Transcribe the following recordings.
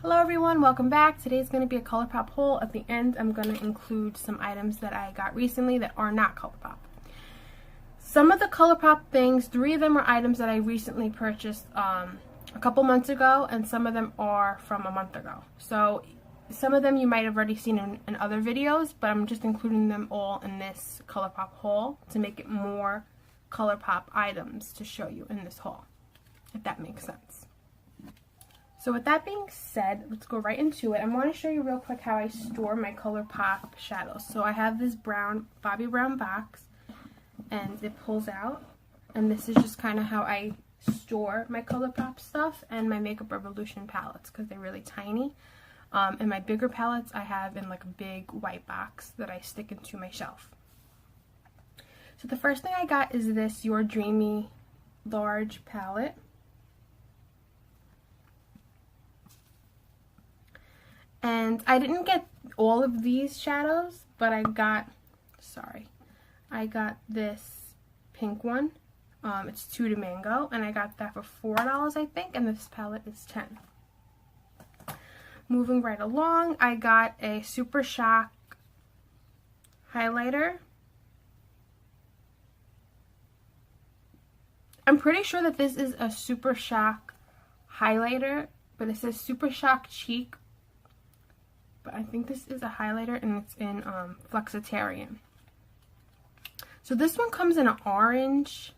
Hello everyone, welcome back. Today's going to be a Colourpop haul. At the end, I'm going to include some items that I got recently that are not Colourpop. Some of the Colourpop things, 3 of them are items that I recently purchased a couple months ago, and some of them are from a month ago. So some of them you might have already seen in other videos, but I'm just including them all in this Colourpop haul to make it more Colourpop items to show you in this haul, if that makes sense. So with that being said, let's go right into it. I want to show you real quick how I store my Colourpop shadows. So I have this brown Bobbi Brown box, and it pulls out, and this is just kind of how I store my Colourpop stuff and my Makeup Revolution palettes because they're really tiny. And my bigger palettes I have in like a big white box that I stick into my shelf. So the first thing I got is this Your Dreamy large palette. And I didn't get all of these shadows, but I got this pink one. It's Tutti Mango, and I got that for $4, I think, and this palette is $10. Moving right along, I got a Super Shock highlighter. I'm pretty sure that this is a Super Shock highlighter, but it says Super Shock Cheek. But I think this is a highlighter, and it's in Flexitarian. So this one comes in an orange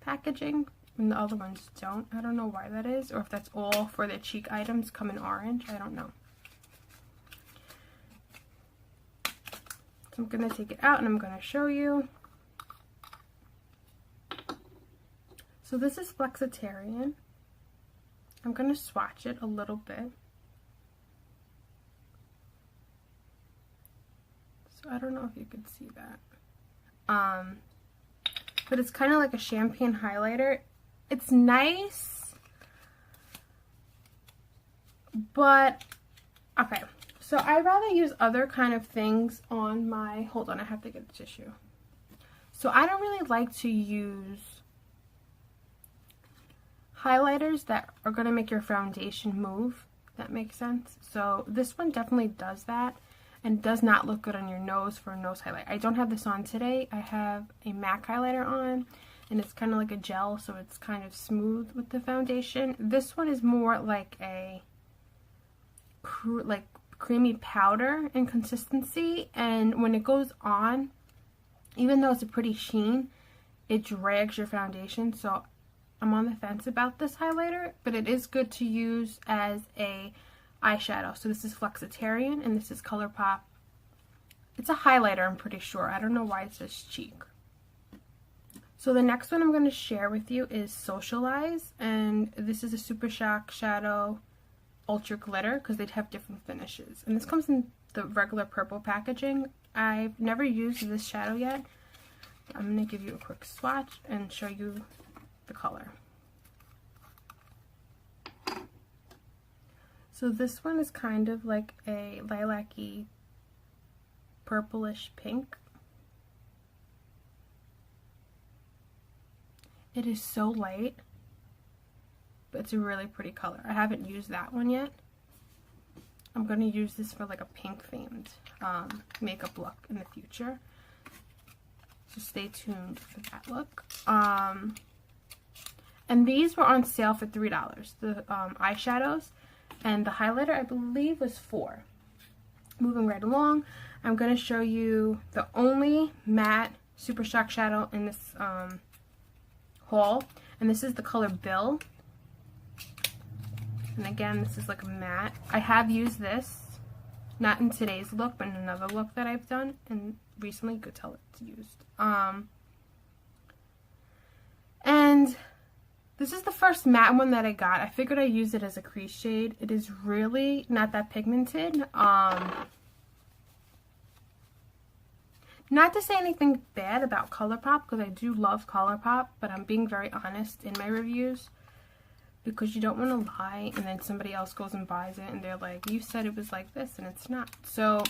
packaging, and the other ones don't. I don't know why that is, or if that's all for the cheek items come in orange. I don't know. So I'm going to take it out, and I'm going to show you. So this is Flexitarian. I'm going to swatch it a little bit. I don't know if you could see that. But it's kind of like a champagne highlighter. It's nice, but okay. So I'd rather use other kind of things on my, hold on, I have to get the tissue. So I don't really like to use highlighters that are going to make your foundation move. If that makes sense. So this one definitely does that. And does not look good on your nose for a nose highlight. I don't have this on today. I have a MAC highlighter on, and it's kind of like a gel, so it's kind of smooth with the foundation. This one is more like a creamy powder in consistency, and when it goes on, even though it's a pretty sheen, it drags your foundation. So I'm on the fence about this highlighter, but it is good to use as a eyeshadow. So this is Flexitarian, and this is Colourpop. It's a highlighter, I'm pretty sure. I don't know why it says cheek. So the next one I'm going to share with you is Socialize, and this is a Super Shock Shadow Ultra Glitter because they'd have different finishes. And this comes in the regular purple packaging. I've never used this shadow yet. I'm going to give you a quick swatch and show you the color. So this one is kind of like a lilac-y, purplish pink. It is so light, but it's a really pretty color. I haven't used that one yet. I'm going to use this for like a pink-themed makeup look in the future. So stay tuned for that look. And these were on sale for $3, the eyeshadows. And the highlighter, I believe, was $4. Moving right along, I'm going to show you the only matte Super Shock shadow in this haul. And this is the color Bill. And again, this is like a matte. I have used this, not in today's look, but in another look that I've done. And recently, you could tell it's used. And this is the first matte one that I got. I figured I'd use it as a crease shade. It is really not that pigmented. Not to say anything bad about Colourpop, because I do love Colourpop, but I'm being very honest in my reviews, because you don't want to lie and then somebody else goes and buys it and they're like, you said it was like this and it's not. So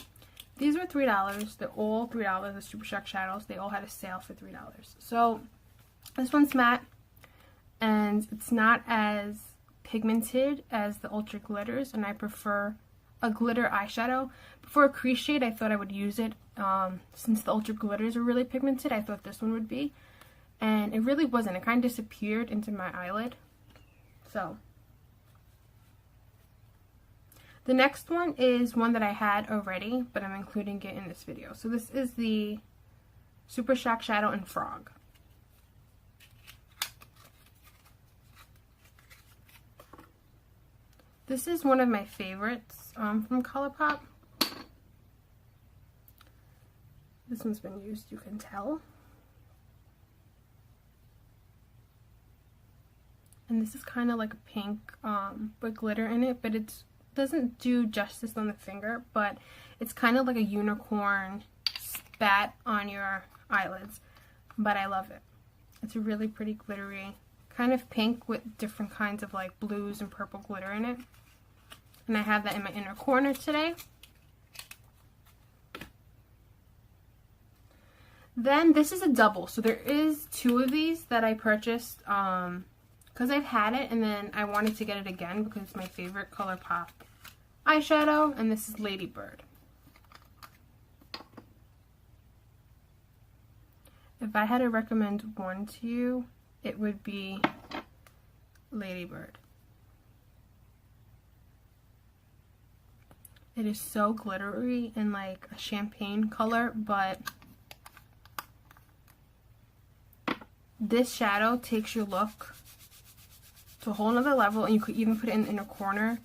these were $3. They're all $3. The Super Shock shadows, they all had a sale for $3. So this one's matte. And it's not as pigmented as the Ultra Glitters, and I prefer a glitter eyeshadow. For a crease shade, I thought I would use it. Since the Ultra Glitters are really pigmented, I thought this one would be. And it really wasn't. It kind of disappeared into my eyelid. So, the next one is one that I had already, but I'm including it in this video. So this is the Super Shock Shadow in Frog. This is one of my favorites from Colourpop. This one's been used, you can tell. And this is kind of like a pink with glitter in it, but it doesn't do justice on the finger, but it's kind of like a unicorn spat on your eyelids, but I love it. It's a really pretty glittery kind of pink with different kinds of like blues and purple glitter in it. And I have that in my inner corner today. Then this is a double. So there is two of these that I purchased because I've had it and then I wanted to get it again because it's my favorite Colourpop eyeshadow, and this is Lady Bird. If I had to recommend one to you, it would be Lady Bird. It is so glittery and like a champagne color, but this shadow takes your look to a whole nother level, and you could even put it in the inner corner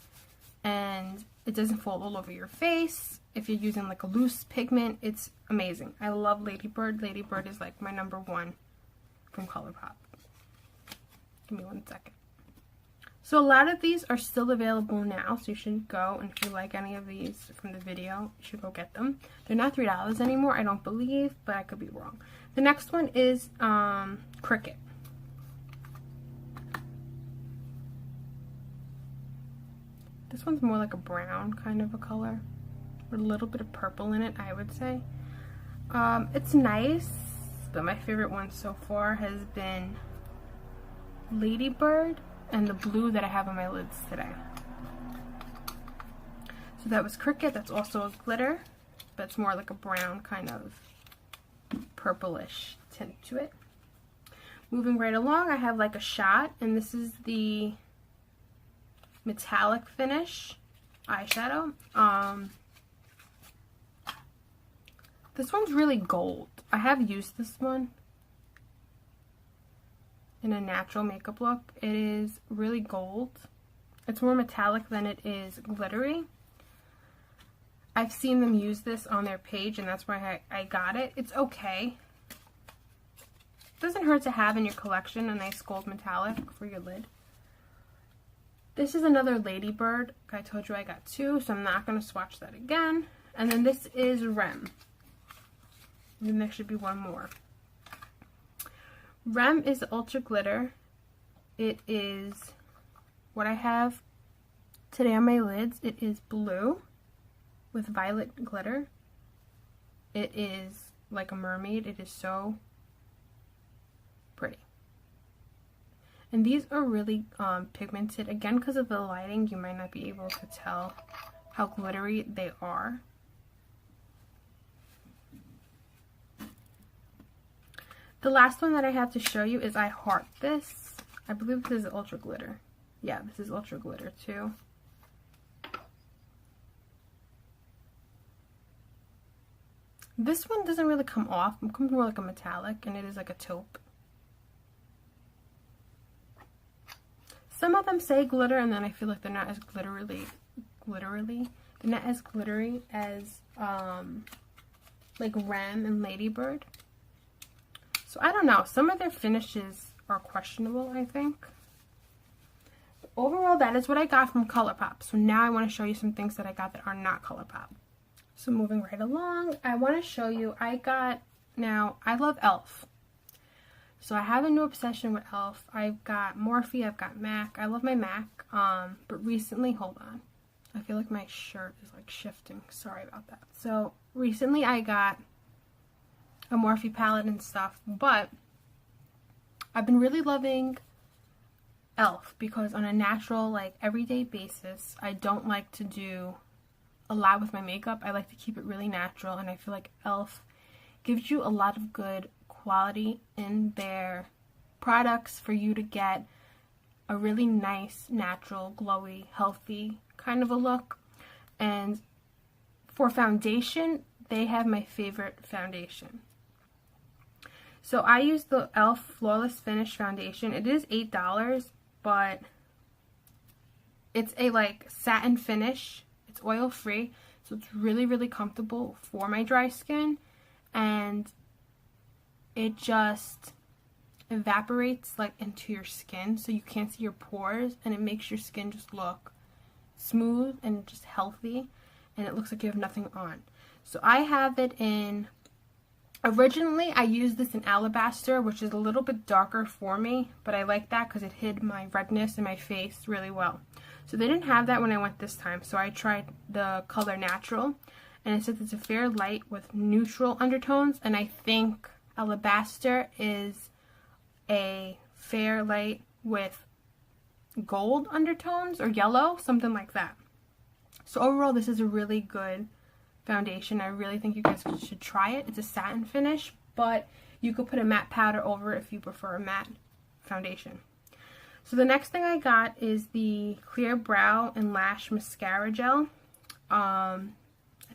and it doesn't fall all over your face. If you're using like a loose pigment, it's amazing. I love Lady Bird. Lady Bird is like my #1 from Colourpop. Give me 1 second. So a lot of these are still available now, so you should go, and if you like any of these from the video, you should go get them. They're not $3 anymore, I don't believe, but I could be wrong. The next one is Cricket. This one's more like a brown kind of a color, with a little bit of purple in it, I would say. It's nice, but my favorite one so far has been Lady Bird and the blue that I have on my lids today. So that was Cricket. That's also a glitter, but it's more like a brown kind of purplish tint to it. Moving right along, I have like a shot, and this is the metallic finish eyeshadow. This one's really gold. I have used this one in a natural makeup look. It is really gold. It's more metallic than it is glittery. I've seen them use this on their page, and that's why I got it. It's okay. It doesn't hurt to have in your collection a nice gold metallic for your lid. This is another Lady Bird. I told you I got two, so I'm not going to swatch that again. And then this is Rem. And there should be one more. Rem is Ultra Glitter. It is what I have today on my lids. It is blue with violet glitter. It is like a mermaid. It is so pretty. And these are really pigmented. Again, because of the lighting, you might not be able to tell how glittery they are. The last one that I have to show you is I Heart This. I believe this is Ultra Glitter. Yeah, this is Ultra Glitter too. This one doesn't really come off. It comes more like a metallic, and it is like a taupe. Some of them say glitter, and then I feel like they're not as glittery. They're not as glittery as like Rem and Lady Bird. So I don't know. Some of their finishes are questionable, I think. But overall, that is what I got from Colourpop. So now I want to show you some things that I got that are not Colourpop. So moving right along, I want to show you, I love e.l.f. So I have a new obsession with e.l.f. I've got Morphe, I've got MAC. I love my MAC, but recently, hold on. I feel like my shirt is like shifting. Sorry about that. So recently I got a Morphe palette and stuff, but I've been really loving e.l.f. because on a natural, like, everyday basis, I don't like to do a lot with my makeup. I like to keep it really natural, and I feel like e.l.f. gives you a lot of good quality in their products for you to get a really nice, natural, glowy, healthy kind of a look. And for foundation, they have my favorite foundation. So I use the e.l.f. Flawless Finish Foundation. It is $8, but it's a like satin finish. It's oil free, so it's really, really comfortable for my dry skin, and it just evaporates like into your skin so you can't see your pores, and it makes your skin just look smooth and just healthy, and it looks like you have nothing on. So I have it in, originally I used this in Alabaster, which is a little bit darker for me, but I like that because it hid my redness in my face really well. So they didn't have that when I went this time, so I tried the color Natural, and it says it's a fair light with neutral undertones, and I think Alabaster is a fair light with gold undertones or yellow, something like that. So overall, this is a really good foundation. I really think you guys should try it. It's a satin finish, but you could put a matte powder over it if you prefer a matte foundation. So the next thing I got is the Clear Brow and Lash Mascara Gel. I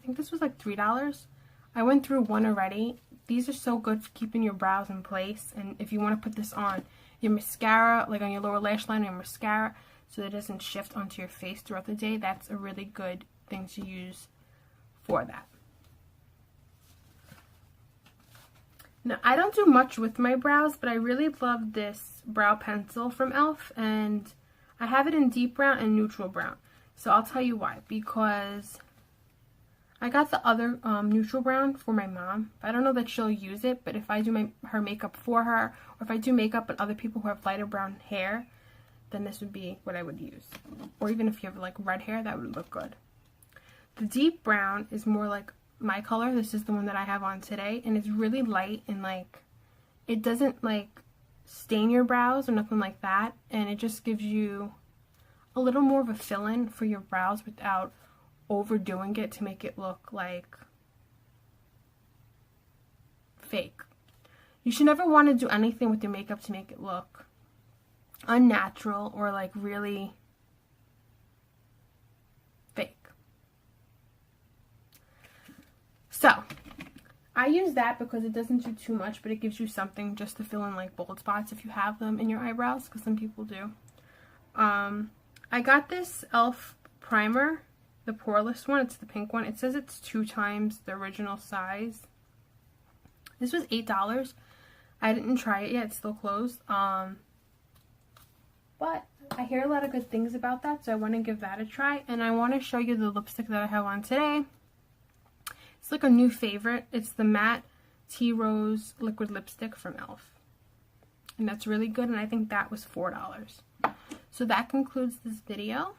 think this was like $3. I went through one already. These are so good for keeping your brows in place, and if you want to put this on your mascara, like on your lower lash line or your mascara, so that it doesn't shift onto your face throughout the day, that's a really good thing to use for that. Now, I don't do much with my brows, but I really love this brow pencil from e.l.f. and I have it in deep brown and neutral brown. So I'll tell you why. Because I got the other neutral brown for my mom. I don't know that she'll use it, but if I do her makeup for her, or if I do makeup on other people who have lighter brown hair, then this would be what I would use. Or even if you have like red hair, that would look good. The deep brown is more like my color. This is the one that I have on today, and it's really light, and like it doesn't like stain your brows or nothing like that, and it just gives you a little more of a fill-in for your brows without overdoing it to make it look like fake. You should never want to do anything with your makeup to make it look unnatural or like really fake. So I use that because it doesn't do too much, but it gives you something just to fill in like bold spots if you have them in your eyebrows, because some people do. I got this e.l.f. primer, the poreless one. It's the pink one. It says it's 2 times the original size. This was $8. I didn't try it yet. It's still closed. But I hear a lot of good things about that, so I want to give that a try. And I want to show you the lipstick that I have on today. It's like a new favorite. It's the matte Tea Rose liquid lipstick from e.l.f. And that's really good, and I think that was $4. So that concludes this video.